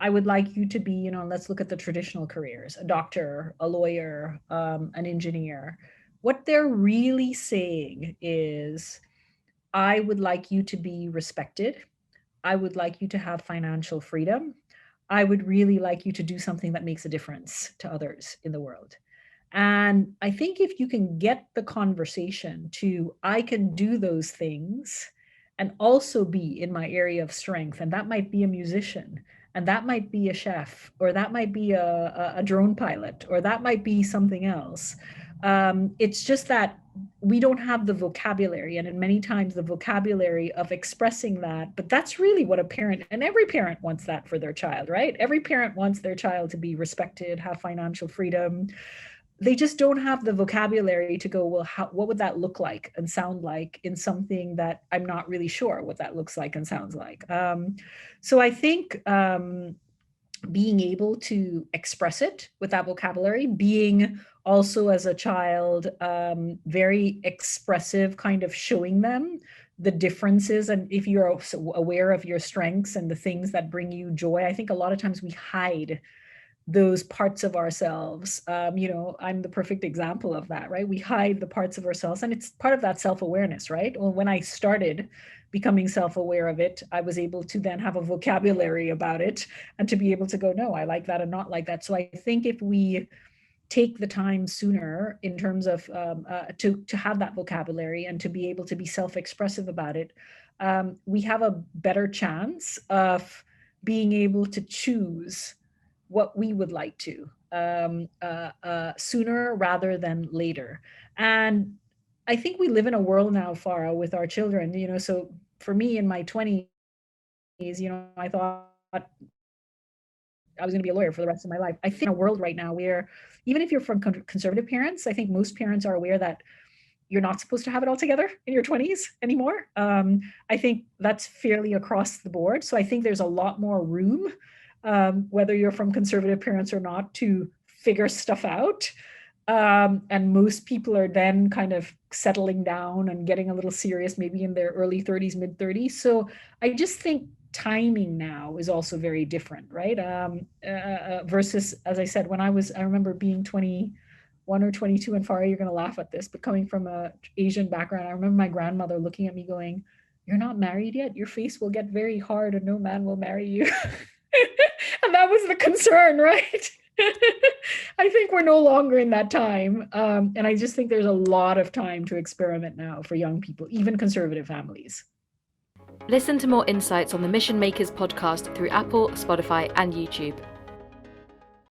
I would like you to be, let's look at the traditional careers, a doctor, a lawyer, an engineer. What they're really saying is, I would like you to be respected. I would like you to have financial freedom. I would really like you to do something that makes a difference to others in the world. And I think if you can get the conversation to, I can do those things and also be in my area of strength, and that might be a musician, and that might be a chef, or that might be a drone pilot, or that might be something else. It's just that we don't have the vocabulary, and in many times the vocabulary of expressing that. But that's really what a parent, and every parent wants that for their child, right? Every parent wants their child to be respected, have financial freedom. They just don't have the vocabulary to go, well, what would that look like and sound like in something that I'm not really sure what that looks like and sounds like. So I think being able to express it with that vocabulary, being also as a child very expressive, kind of showing them the differences. And if you're aware of your strengths and the things that bring you joy, I think a lot of times we hide those parts of ourselves. I'm the perfect example of that, right? We hide the parts of ourselves, and it's part of that self-awareness, right? Well, when I started becoming self-aware of it, I was able to then have a vocabulary about it and to be able to go, no, I like that and not like that. So I think if we take the time sooner in terms of to have that vocabulary and to be able to be self-expressive about it, we have a better chance of being able to choose what we would like to sooner rather than later. And I think we live in a world now, Farah, with our children, so for me in my 20s, I thought I was going to be a lawyer for the rest of my life. I think in a world right now where even if you're from conservative parents, I think most parents are aware that you're not supposed to have it all together in your 20s anymore. I think that's fairly across the board. So I think there's a lot more room, whether you're from conservative parents or not, to figure stuff out. And most people are then kind of settling down and getting a little serious, maybe in their early 30s, mid 30s. So I just think timing now is also very different, right? Versus, as I said, I remember being 21 or 22, and Farah, you're going to laugh at this, but coming from a Asian background, I remember my grandmother looking at me going, "You're not married yet. Your face will get very hard and no man will marry you." And that was the concern, right? I think we're no longer in that time. And I just think there's a lot of time to experiment now for young people, even conservative families. Listen to more insights on the Mission Makers podcast through Apple, Spotify, and YouTube.